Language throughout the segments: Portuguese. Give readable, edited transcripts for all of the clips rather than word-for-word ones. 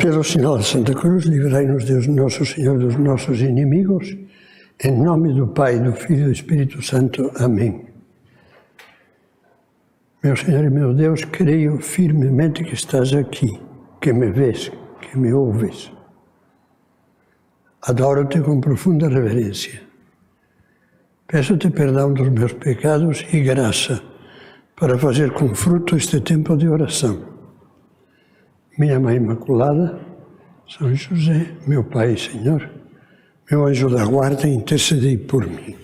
Pelo sinal de Santa Cruz, livrai-nos Deus Nosso Senhor dos nossos inimigos, em nome do Pai, do Filho e do Espírito Santo. Amém. Meu Senhor e meu Deus, creio firmemente que estás aqui, que me vês, que me ouves. Adoro-te com profunda reverência. Peço-te perdão dos meus pecados e graça para fazer com fruto este tempo de oração. Minha Mãe Imaculada, São José, meu Pai e Senhor, meu anjo da guarda, intercedei por mim.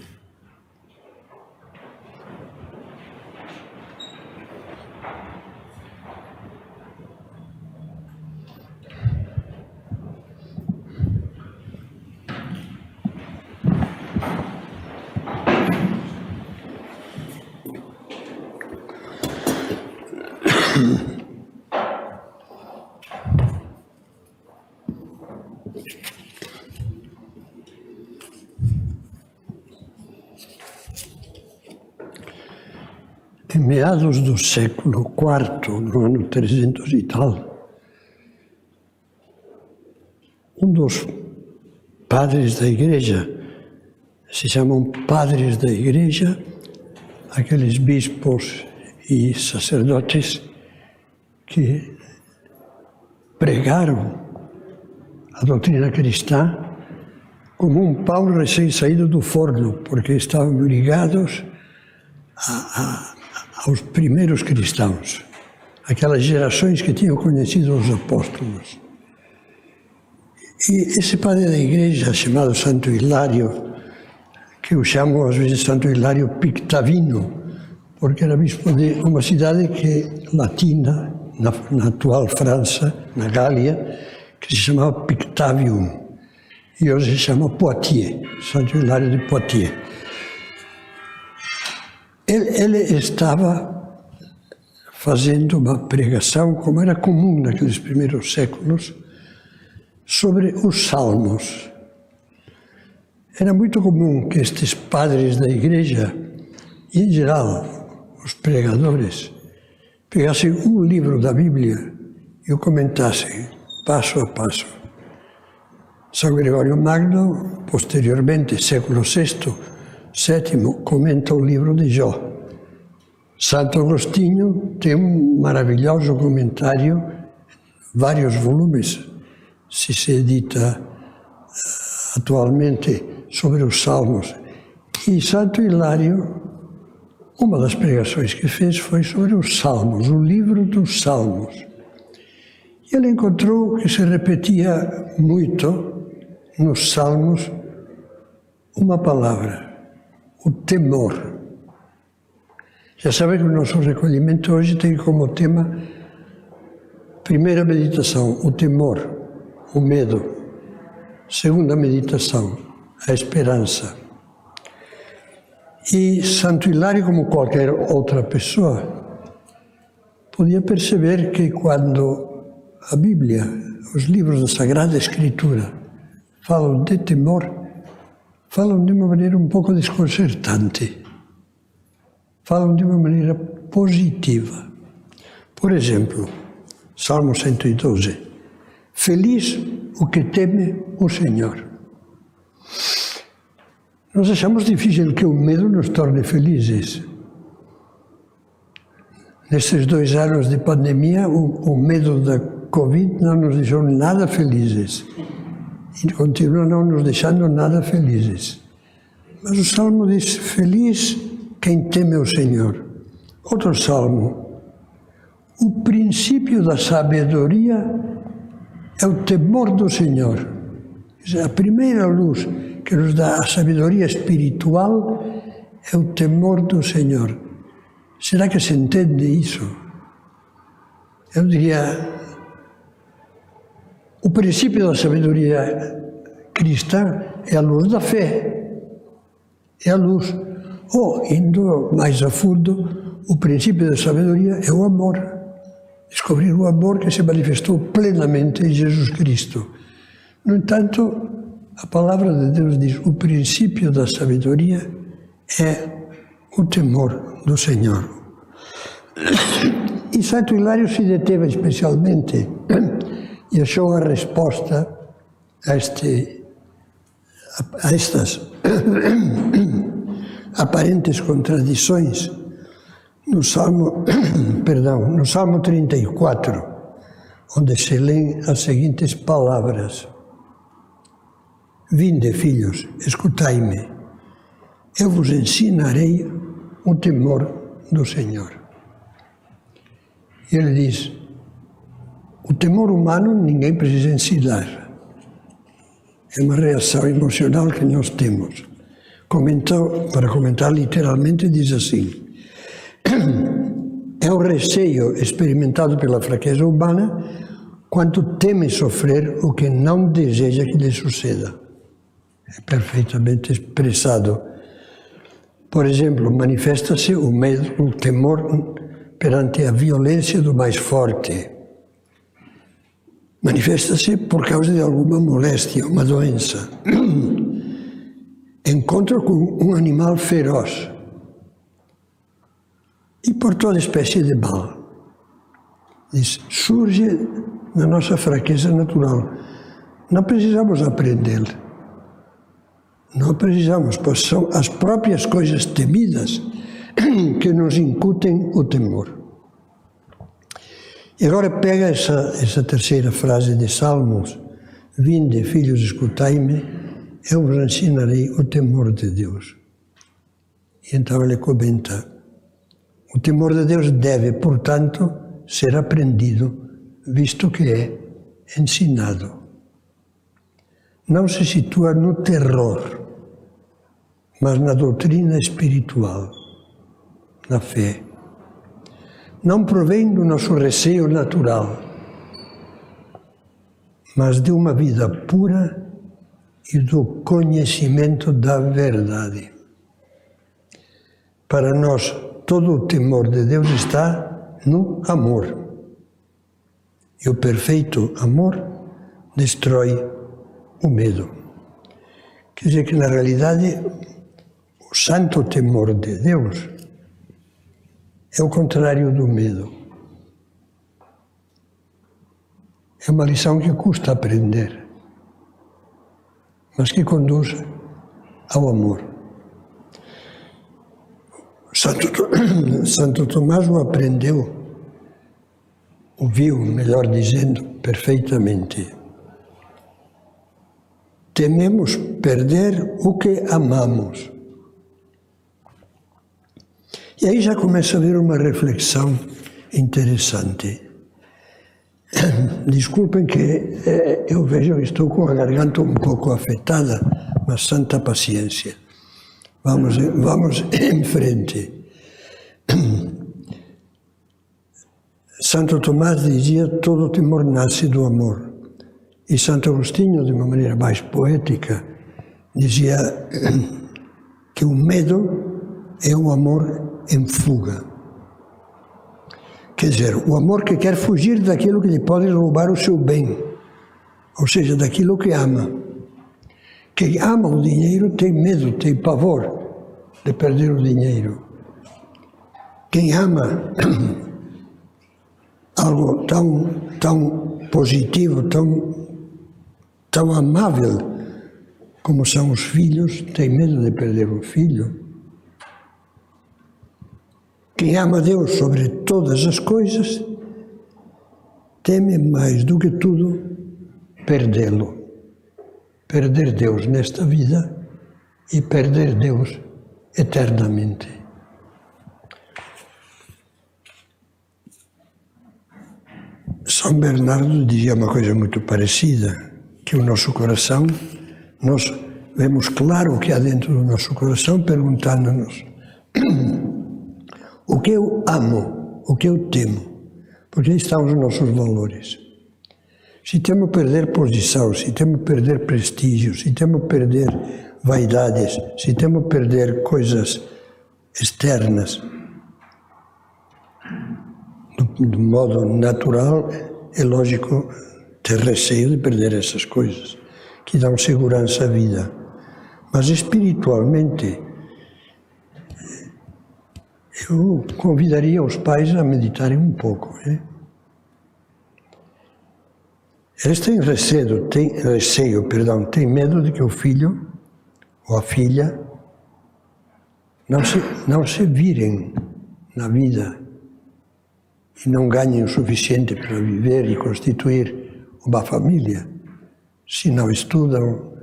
Em meados do século IV, no ano 300 e tal, um dos padres da igreja, se chamam padres da igreja, aqueles bispos e sacerdotes que pregaram a doutrina cristã como um pão recém-saído do forno, porque estavam ligados aos primeiros cristãos, aquelas gerações que tinham conhecido os apóstolos. E esse padre da igreja, chamado Santo Hilário, que eu chamo às vezes Santo Hilário Pictavino, porque era bispo de uma cidade latina, na atual França, na Gália, que se chamava Pictavium, e hoje se chama Poitiers, Santo Hilário de Poitiers. Ele estava fazendo uma pregação, como era comum naqueles primeiros séculos, sobre os salmos. Era muito comum que estes padres da igreja, e em geral os pregadores, pegassem um livro da Bíblia e o comentassem passo a passo. São Gregório Magno, posteriormente, século VI, sétimo, comenta o livro de Jó. Santo Agostinho tem um maravilhoso comentário, vários volumes, se edita atualmente, sobre os Salmos. E Santo Hilário, uma das pregações que fez foi sobre os Salmos, o livro dos Salmos. E ele encontrou que se repetia muito nos Salmos uma palavra: o temor. Já sabem que o nosso recolhimento hoje tem como tema, primeira meditação, o temor, o medo. Segunda meditação, a esperança. E Santo Hilário, como qualquer outra pessoa, podia perceber que quando a Bíblia, os livros da Sagrada Escritura, falam de temor, falam de uma maneira um pouco desconcertante. Falam de uma maneira positiva. Por exemplo, Salmo 112. Feliz o que teme o Senhor. Nós achamos difícil que o medo nos torne felizes. Nestes 2 anos de pandemia, o medo da Covid não nos deixou nada felizes. E continua não nos deixando nada felizes. Mas o Salmo diz, feliz quem teme o Senhor. Outro Salmo, o princípio da sabedoria é o temor do Senhor. A primeira luz que nos dá a sabedoria espiritual é o temor do Senhor. Será que se entende isso? Eu diria, o princípio da sabedoria cristã é a luz da fé. É a luz. Ou, indo mais a fundo, o princípio da sabedoria é o amor. Descobrir o amor que se manifestou plenamente em Jesus Cristo. No entanto, a palavra de Deus diz, o princípio da sabedoria é o temor do Senhor. E Santo Hilário se deteve especialmente E achou a resposta a estas aparentes contradições no Salmo 34, onde se lêem as seguintes palavras: Vinde, filhos, escutai-me, eu vos ensinarei o temor do Senhor. E ele diz, o temor humano ninguém precisa ensinar. É uma reação emocional que nós temos. Para comentar literalmente, diz assim, é o receio experimentado pela fraqueza humana quando teme sofrer o que não deseja que lhe suceda. É perfeitamente expressado. Por exemplo, manifesta-se o medo, o temor perante a violência do mais forte. Manifesta-se por causa de alguma moléstia, uma doença. Encontro com um animal feroz. E por toda espécie de mal. Diz, surge na nossa fraqueza natural. Não precisamos aprender. Não precisamos, pois são as próprias coisas temidas que nos incutem o temor. E agora pega essa terceira frase de Salmos, vinde, filhos, escutai-me, eu vos ensinarei o temor de Deus. E então ele comenta, o temor de Deus deve, portanto, ser aprendido, visto que é ensinado. Não se situa no terror, mas na doutrina espiritual, na fé. Não provém do nosso receio natural, mas de uma vida pura e do conhecimento da verdade. Para nós, todo o temor de Deus está no amor. E o perfeito amor destrói o medo. Quer dizer que, na realidade, o santo temor de Deus é o contrário do medo. É uma lição que custa aprender, mas que conduz ao amor. Santo Tomás o aprendeu, o viu, melhor dizendo, perfeitamente. Tememos perder o que amamos. E aí já começa a haver uma reflexão interessante. Desculpem que eu vejo que estou com a garganta um pouco afetada, mas santa paciência. Vamos em frente. Santo Tomás dizia, todo temor nasce do amor. E Santo Agostinho, de uma maneira mais poética, dizia que o medo é o amor em fuga. Quer dizer, o amor que quer fugir daquilo que lhe pode roubar o seu bem, ou seja, daquilo que ama. Quem ama o dinheiro tem medo, tem pavor de perder o dinheiro. Quem ama algo tão positivo, tão amável como são os filhos, tem medo de perder o filho. Quem ama Deus sobre todas as coisas, teme mais do que tudo perdê-lo. Perder Deus nesta vida e perder Deus eternamente. São Bernardo dizia uma coisa muito parecida, que o nosso coração, nós vemos claro o que há dentro do nosso coração, perguntando-nos o que eu amo, o que eu temo, porque aí estão os nossos valores. Se temo perder posição, se temo perder prestígio, se temo perder vaidades, se temo perder coisas externas, do modo natural, é lógico ter receio de perder essas coisas, que dão segurança à vida. Mas espiritualmente, eu convidaria os pais a meditarem um pouco. Eles têm receio, têm medo de que o filho ou a filha não se virem na vida e não ganhem o suficiente para viver e constituir uma família, se não estudam,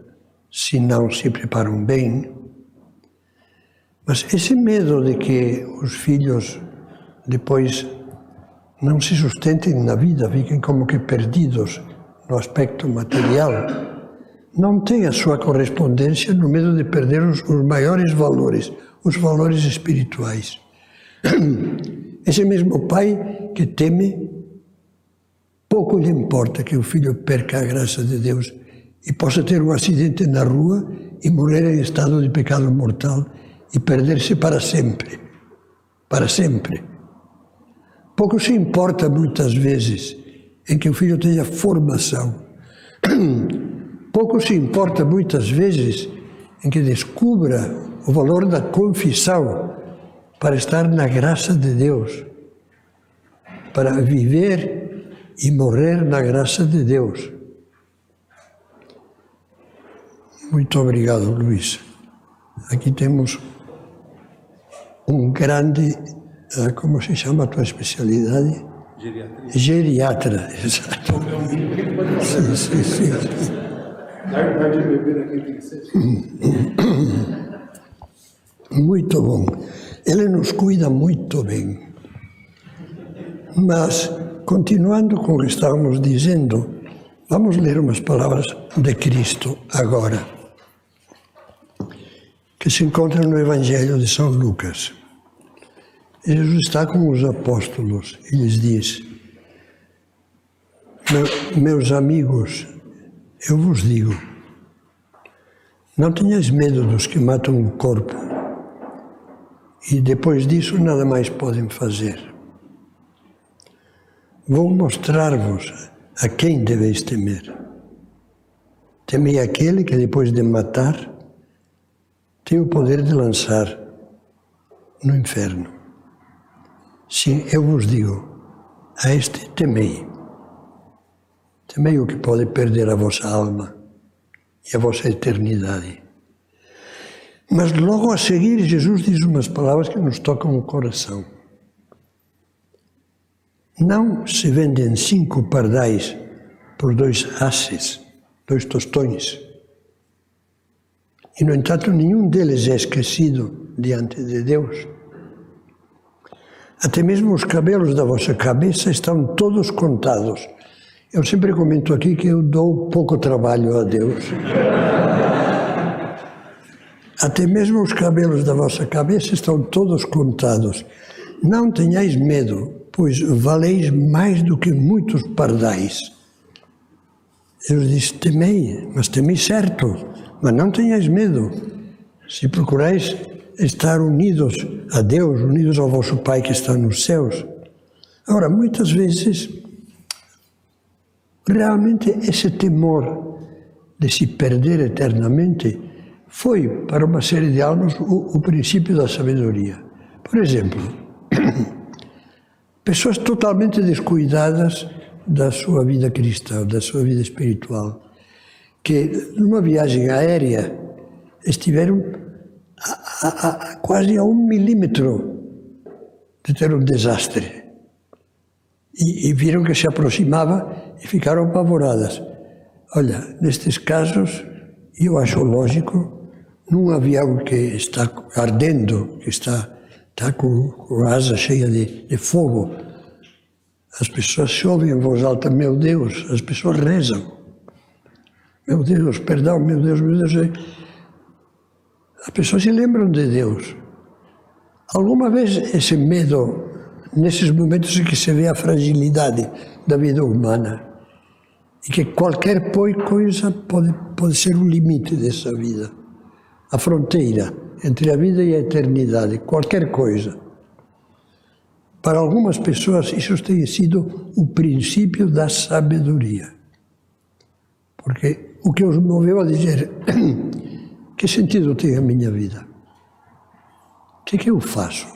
se não se preparam bem. Mas esse medo de que os filhos depois não se sustentem na vida, fiquem como que perdidos no aspecto material, não tem a sua correspondência no medo de perder os maiores valores, os valores espirituais. Esse mesmo pai que teme, pouco lhe importa que o filho perca a graça de Deus e possa ter um acidente na rua e morrer em estado de pecado mortal e perder-se para sempre. Para sempre. Pouco se importa, muitas vezes, em que o filho tenha formação. Pouco se importa, muitas vezes, em que descubra o valor da confissão para estar na graça de Deus, para viver e morrer na graça de Deus. Muito obrigado, Luís. Aqui temos um grande, como se chama a tua especialidade? Geriatra, exato. Sim. Dá de beber aqui, tem que ser. Muito bom. Ele nos cuida muito bem. Mas, continuando com o que estávamos dizendo, vamos ler umas palavras de Cristo agora, que se encontram no Evangelho de São Lucas. Jesus está com os apóstolos e lhes diz: meus amigos, eu vos digo, não tenhais medo dos que matam o corpo e depois disso nada mais podem fazer. Vou mostrar-vos a quem deveis temer. Temei aquele que depois de matar tem o poder de lançar no inferno. Sim, eu vos digo, a este temei. Temei o que pode perder a vossa alma e a vossa eternidade. Mas logo a seguir, Jesus diz umas palavras que nos tocam o coração. Não se vendem 5 pardais por 2 asses, 2 tostões. E, no entanto, nenhum deles é esquecido diante de Deus. Até mesmo os cabelos da vossa cabeça estão todos contados. Eu sempre comento aqui que eu dou pouco trabalho a Deus. Até mesmo os cabelos da vossa cabeça estão todos contados. Não tenhais medo, pois valeis mais do que muitos pardais. Deus disse, temei, mas temei certo, mas não tenhais medo. Se procurais estar unidos a Deus, unidos ao vosso Pai que está nos céus. Agora, muitas vezes, realmente esse temor de se perder eternamente foi, para uma série de almas, o princípio da sabedoria. Por exemplo, pessoas totalmente descuidadas da sua vida cristã, da sua vida espiritual, que numa viagem aérea estiveram quase a 1 milímetro de ter um desastre. E viram que se aproximava e ficaram apavoradas. Olha, nestes casos, eu acho lógico, num avião que está ardendo, que está com a asa cheia de fogo, as pessoas se ouvem em voz alta, meu Deus, as pessoas rezam. Meu Deus, perdão, meu Deus, meu Deus. As pessoas se lembram de Deus. Alguma vez esse medo, nesses momentos em que se vê a fragilidade da vida humana, e que qualquer coisa pode ser o limite dessa vida, a fronteira entre a vida e a eternidade, qualquer coisa. Para algumas pessoas isso tem sido o princípio da sabedoria. Porque o que os moveu a dizer, que sentido tem a minha vida? O que eu faço?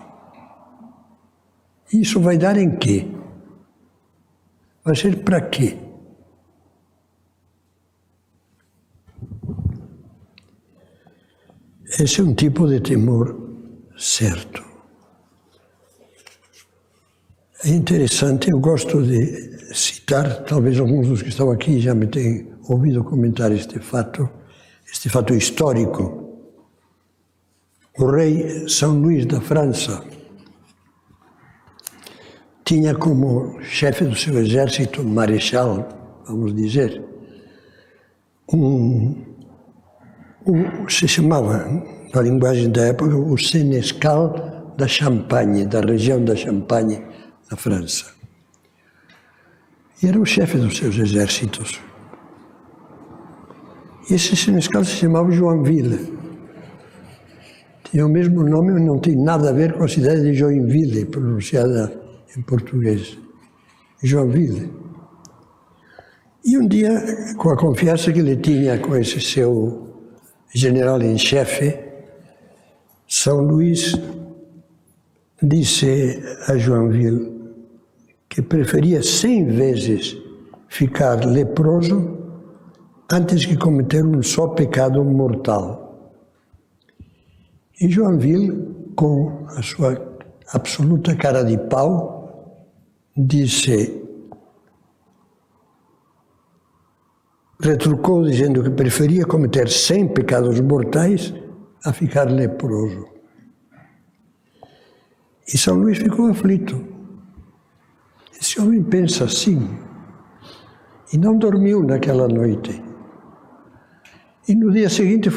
Isso vai dar em quê? Vai ser para quê? Esse é um tipo de temor certo. É interessante, eu gosto de citar, talvez alguns dos que estão aqui já me tenham ouvido comentar este fato histórico. O rei São Luís da França tinha como chefe do seu exército, marechal, vamos dizer, se chamava, na linguagem da época, o senescal da Champagne, da região da Champagne, na França. E era o chefe dos seus exércitos. E esse senescal se chamava Joinville. Tinha o mesmo nome, mas não tem nada a ver com a cidade de Joinville, pronunciada em português. Joinville. E um dia, com a confiança que ele tinha com esse seu general em chefe, São Luís disse a Joinville que preferia 100 vezes ficar leproso antes que cometer um só pecado mortal. E Joinville, com a sua absoluta cara de pau, retrucou dizendo que preferia cometer 100 pecados mortais a ficar leproso. E São Luís ficou aflito. Esse homem pensa assim. E não dormiu naquela noite. E no dia seguinte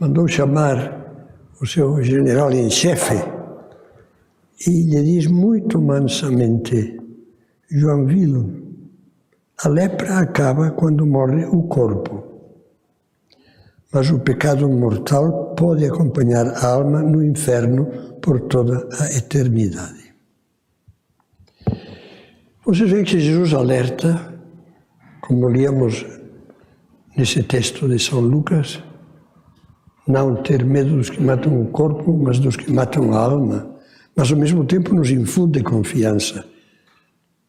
mandou chamar o seu general em chefe e lhe diz muito mansamente: Joinville, a lepra acaba quando morre o corpo, mas o pecado mortal pode acompanhar a alma no inferno por toda a eternidade. Vocês veem que Jesus alerta, como líamos nesse texto de São Lucas, não ter medo dos que matam o corpo, mas dos que matam a alma, mas ao mesmo tempo nos infunde confiança.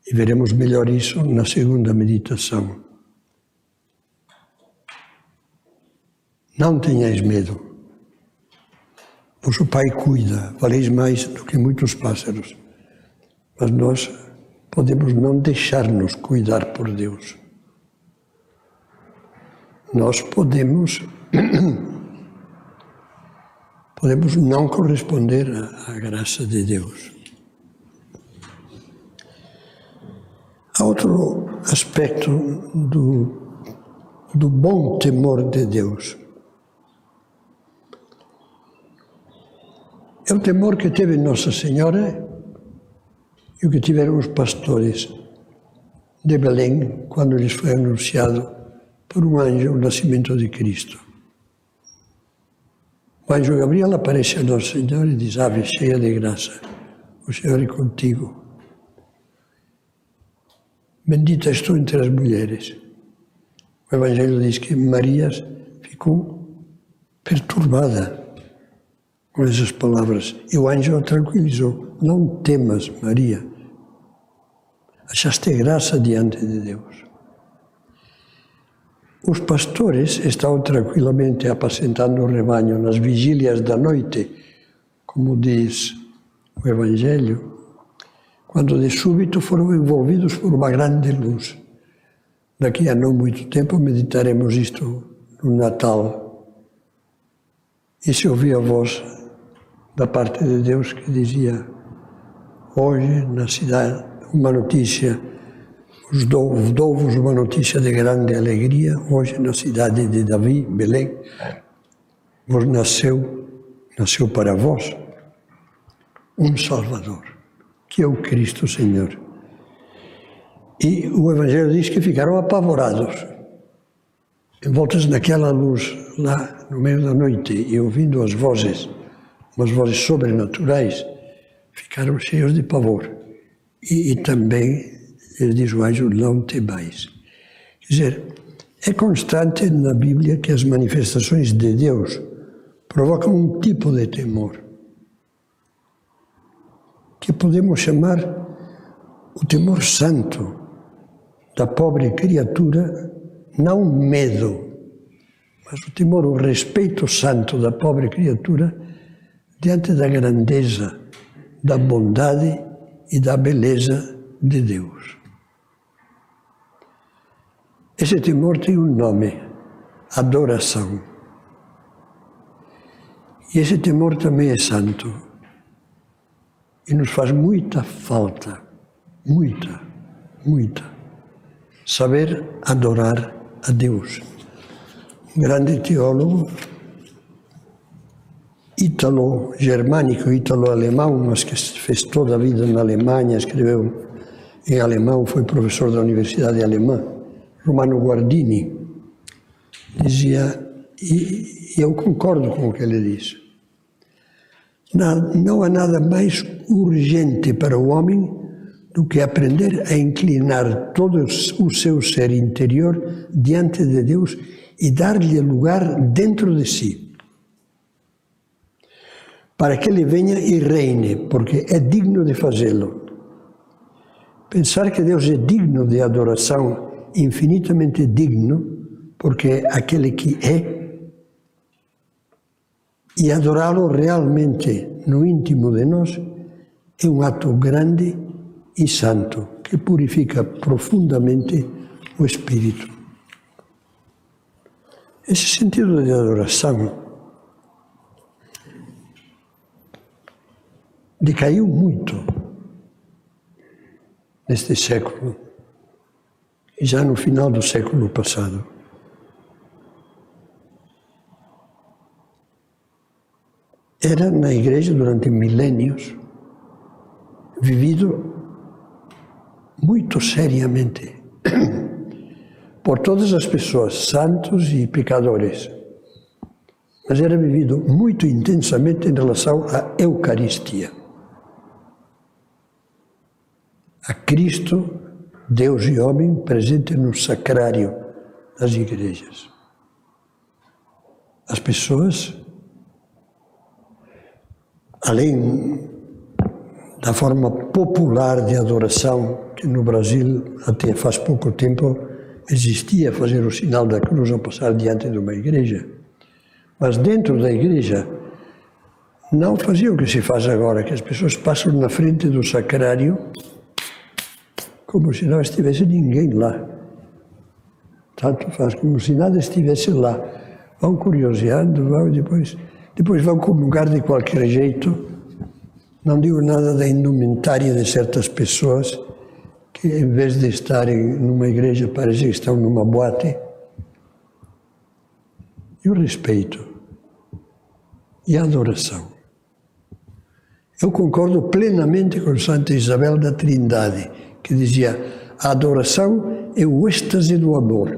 E veremos melhor isso na segunda meditação. Não tenhais medo. Vosso Pai cuida, valeis mais do que muitos pássaros. Mas nós podemos não deixar-nos cuidar por Deus. Nós podemos não corresponder à graça de Deus. Há outro aspecto do bom temor de Deus. É o temor que teve Nossa Senhora e o que tiveram os pastores de Belém quando lhes foi anunciado por um anjo o nascimento de Cristo. O anjo Gabriel aparece a Nossa Senhora e diz: Ave, cheia de graça, o Senhor é contigo. Bendita és tu entre as mulheres. O Evangelho diz que Maria ficou perturbada com essas palavras. E o anjo a tranquilizou: não temas, Maria. Achaste graça diante de Deus. Os pastores estavam tranquilamente apacentando o rebanho nas vigílias da noite, como diz o Evangelho, quando de súbito foram envolvidos por uma grande luz. Daqui a não muito tempo meditaremos isto no Natal. E se ouvia a voz da parte de Deus que dizia: hoje na cidade uma notícia, dou-vos uma notícia de grande alegria, hoje na cidade de Davi, Belém, vos nasceu para vós um Salvador, que é o Cristo Senhor. E o Evangelho diz que ficaram apavorados, envoltos naquela luz lá no meio da noite e ouvindo as vozes, umas vozes sobrenaturais, ficaram cheios de pavor. E também, ele diz o anjo: não temais. Quer dizer, é constante na Bíblia que as manifestações de Deus provocam um tipo de temor, que podemos chamar o temor santo da pobre criatura, não medo, mas o temor, o respeito santo da pobre criatura diante da grandeza, da bondade e da beleza de Deus. Esse temor tem um nome, adoração. E esse temor também é santo. E nos faz muita falta, muita, saber adorar a Deus. Um grande teólogo, ítalo-germânico, ítalo-alemão, mas que fez toda a vida na Alemanha, escreveu em alemão, foi professor da Universidade Alemã, Romano Guardini, dizia, e eu concordo com o que ele diz, não há nada mais urgente para o homem do que aprender a inclinar todo o seu ser interior diante de Deus e dar-lhe lugar dentro de si, para que Ele venha e reine, porque é digno de fazê-lo. Pensar que Deus é digno de adoração, infinitamente digno, porque é aquele que é, e adorá-lo realmente no íntimo de nós é um ato grande e santo, que purifica profundamente o espírito. Esse sentido de adoração decaiu muito neste século e já no final do século passado. Era na igreja durante milênios vivido muito seriamente por todas as pessoas, santos e pecadores, mas era vivido muito intensamente em relação à Eucaristia. A Cristo, Deus e homem, presente no sacrário das igrejas. As pessoas, além da forma popular de adoração, que no Brasil até faz pouco tempo existia fazer o sinal da cruz ao passar diante de uma igreja, mas dentro da igreja não fazia o que se faz agora, que as pessoas passam na frente do sacrário como se não estivesse ninguém lá. Tanto faz como se nada estivesse lá. Vão curioseando, vão depois vão comungar de qualquer jeito. Não digo nada da indumentária de certas pessoas que, em vez de estarem numa igreja, parece que estão numa boate. E o respeito e a adoração. Eu concordo plenamente com Santa Isabel da Trindade, que dizia, a adoração é o êxtase do amor.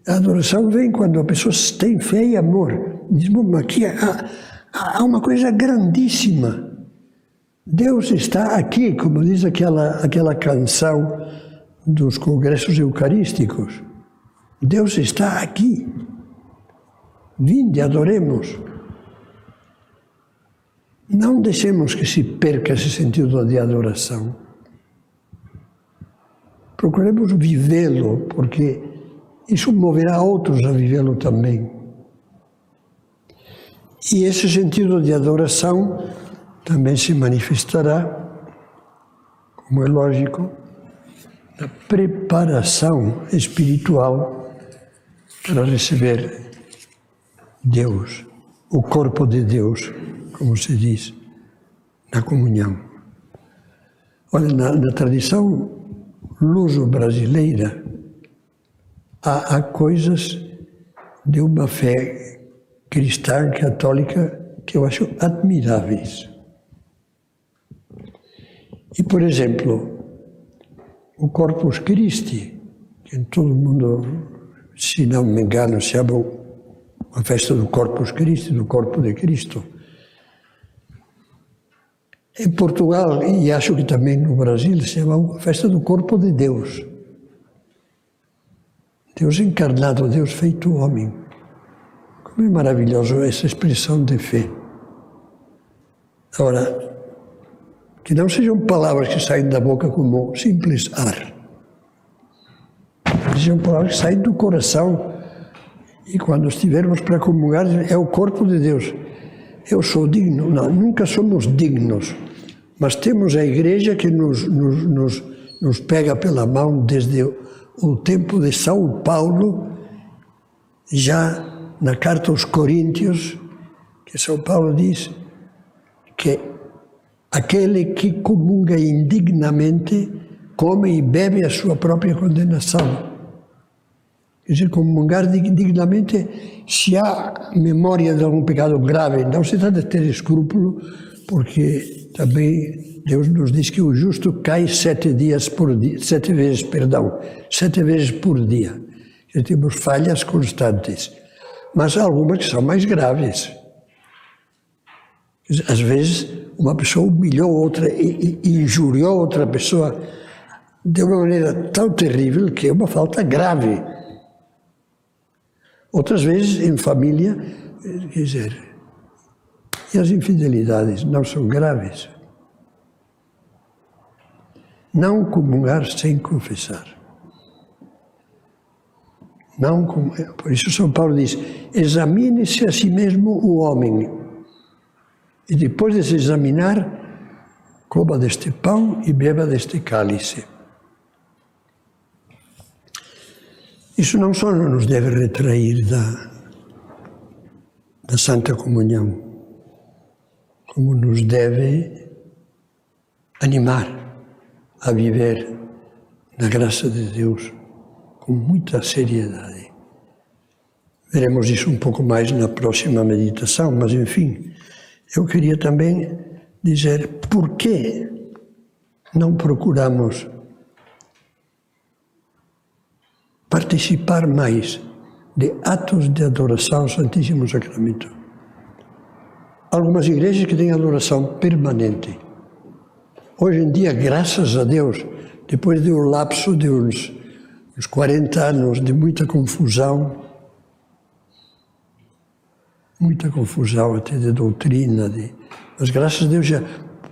A adoração vem quando a pessoa tem fé e amor. Diz, bom, aqui há uma coisa grandíssima. Deus está aqui, como diz aquela canção dos congressos eucarísticos. Deus está aqui. Vinde, adoremos. Não deixemos que se perca esse sentido de adoração. Procuremos vivê-lo, porque isso moverá outros a vivê-lo também. E esse sentido de adoração também se manifestará, como é lógico, na preparação espiritual para receber Deus, o corpo de Deus, como se diz, na comunhão. Olha, na tradição luso-brasileira, há coisas de uma fé cristã, católica, que eu acho admiráveis. E, por exemplo, o Corpus Christi, que todo mundo, se não me engano, se chama a festa do Corpus Christi, do corpo de Cristo. Em Portugal, e acho que também no Brasil, se chama a festa do corpo de Deus. Deus encarnado, Deus feito homem. Como é maravilhoso essa expressão de fé. Agora, que não sejam palavras que saem da boca como simples ar. Que sejam palavras que saem do coração E quando estivermos para comungar, é o corpo de Deus. Eu sou digno. Não, nunca somos dignos. Mas temos a igreja que nos pega pela mão desde o tempo de São Paulo, já na carta aos Coríntios, que São Paulo diz que aquele que comunga indignamente come e bebe a sua própria condenação. Quer dizer, comungar dignamente, se há memória de algum pecado grave, não se trata de ter escrúpulo, porque também Deus nos diz que o justo cai 7 vezes por dia. Que temos falhas constantes, mas há algumas que são mais graves. Às vezes, uma pessoa humilhou outra e injuriou outra pessoa de uma maneira tão terrível que é uma falta grave. Outras vezes, em família, quer dizer, e as infidelidades não são graves. Não comungar sem confessar. Não, por isso São Paulo diz, examine-se a si mesmo o homem. E depois de se examinar, coma deste pão e beba deste cálice. Isso não só não nos deve retrair da Santa Comunhão, como nos deve animar a viver na graça de Deus com muita seriedade. Veremos isso um pouco mais na próxima meditação, mas enfim, eu queria também dizer por que não procuramos participar mais de atos de adoração ao Santíssimo Sacramento. Algumas igrejas que têm adoração permanente. Hoje em dia, graças a Deus, depois de um lapso de uns 40 anos de muita confusão até de doutrina, mas graças a Deus já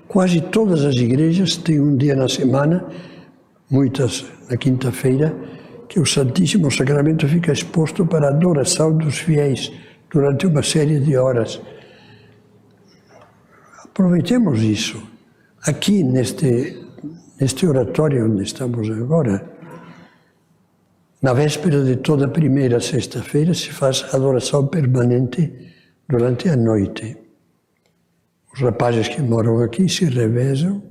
quase todas as igrejas têm um dia na semana, muitas na quinta-feira, que o Santíssimo Sacramento fica exposto para a adoração dos fiéis durante uma série de horas. Aproveitemos isso. Aqui, neste oratório onde estamos agora, na véspera de toda a primeira sexta-feira, se faz adoração permanente durante a noite. Os rapazes que moram aqui se revezam,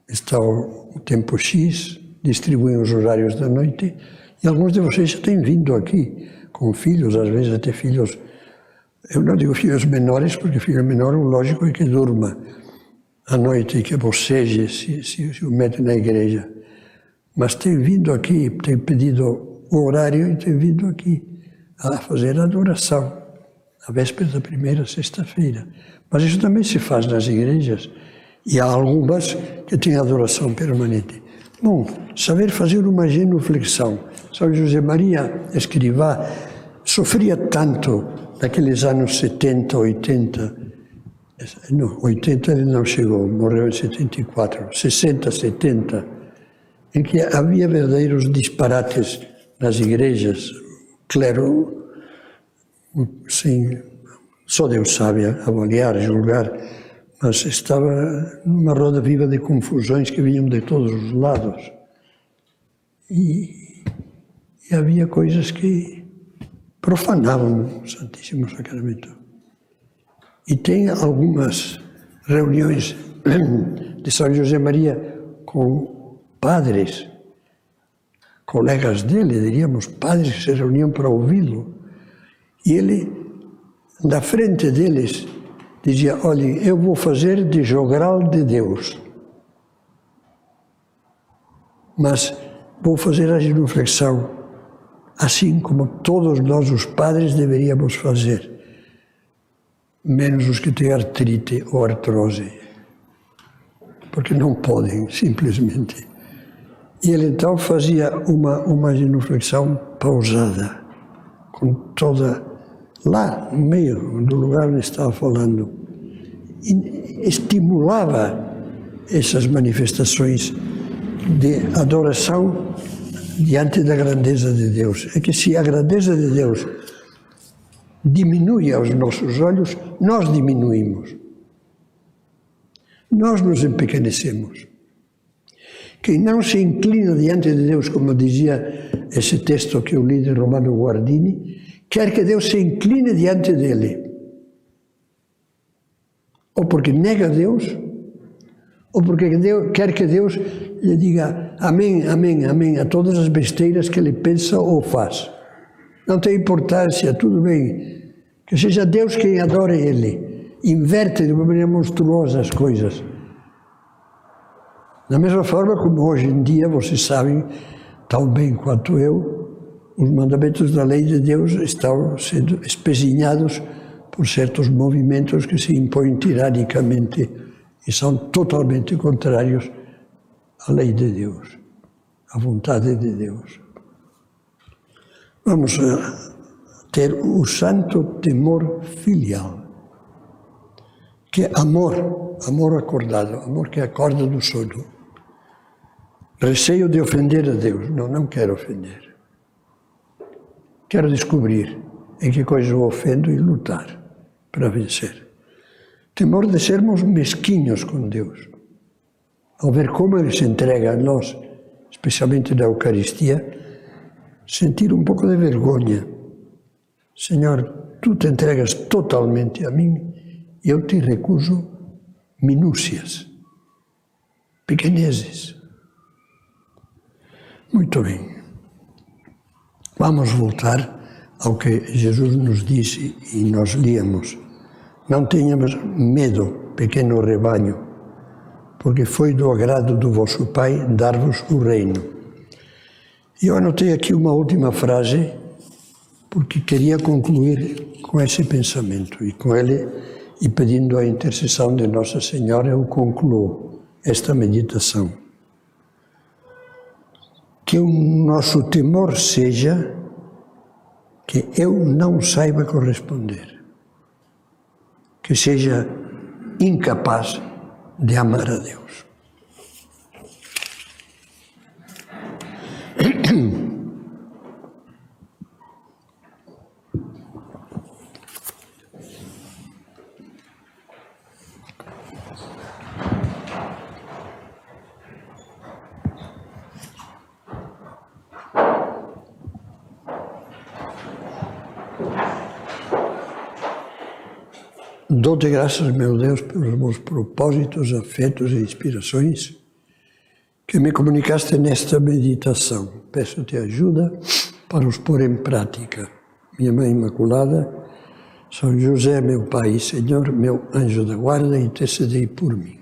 estão o tempo X, distribuem os horários da noite, e alguns de vocês já têm vindo aqui com filhos, às vezes até filhos, eu não digo filhos menores, porque filho menor, o lógico é que durma à noite e que boceje se o mete na igreja. Mas tem vindo aqui, tem pedido o horário e tem vindo aqui a fazer a adoração, na véspera da primeira sexta-feira. Mas isso também se faz nas igrejas, e há algumas que têm adoração permanente. Bom, saber fazer uma genuflexão. São José Maria Escrivá sofria tanto naqueles anos 70, 80, não, 80 ele não chegou, morreu em 74, 60, 70, em que havia verdadeiros disparates nas igrejas, clero, só Deus sabe avaliar, julgar, mas estava numa roda viva de confusões que vinham de todos os lados. E havia coisas que profanavam o Santíssimo Sacramento. E tem algumas reuniões de São José Maria com padres, colegas dele, diríamos, padres que se reuniam para ouvi-lo. E ele, na frente deles, dizia, olhem, eu vou fazer de jogral de Deus, mas vou fazer a genuflexão, assim como todos nós, os padres, deveríamos fazer, menos os que têm artrite ou artrose, porque não podem, simplesmente. E ele então fazia uma genuflexão pausada, com toda, lá no meio do lugar onde estava falando, e estimulava essas manifestações de adoração diante da grandeza de Deus é que se a grandeza de Deus diminui aos nossos olhos, nós diminuímos. Nós nos empequenecemos. Quem não se inclina diante de Deus, como dizia esse texto que eu li de Romano Guardini, quer que Deus se incline diante dele. Ou porque nega Deus, ou porque quer que Deus lhe diga amém, amém, amém a todas as besteiras que ele pensa ou faz. Não tem importância, tudo bem. Que seja Deus quem adore ele. Inverte de uma maneira monstruosa as coisas. Da mesma forma como hoje em dia, vocês sabem, tão bem quanto eu, os mandamentos da lei de Deus estão sendo espezinhados por certos movimentos que se impõem tiranicamente e são totalmente contrários à lei de Deus, à vontade de Deus. Vamos ter o santo temor filial, que é amor acordado, amor que acorda do sono. Receio de ofender a Deus. Não quero ofender. Quero descobrir em que coisa eu ofendo e lutar para vencer. Temor de sermos mesquinhos com Deus. Ao ver como Ele se entrega a nós, especialmente na Eucaristia, sentir um pouco de vergonha. Senhor, Tu te entregas totalmente a mim e eu te recuso minúcias, pequenezes. Muito bem. Vamos voltar ao que Jesus nos disse e nós líamos. Não tenhamos medo, pequeno rebanho, porque foi do agrado do vosso Pai dar-vos o reino. E eu anotei aqui uma última frase, porque queria concluir com esse pensamento. E com ele, e pedindo a intercessão de Nossa Senhora, eu concluo esta meditação. Que o nosso temor seja que eu não saiba corresponder, que seja incapaz de amar a Deus. Dou-te graças, meu Deus, pelos meus propósitos, afetos e inspirações que me comunicaste nesta meditação. Peço-te ajuda para os pôr em prática. Minha Mãe Imaculada, São José, meu Pai e Senhor, meu anjo da guarda, intercedei por mim.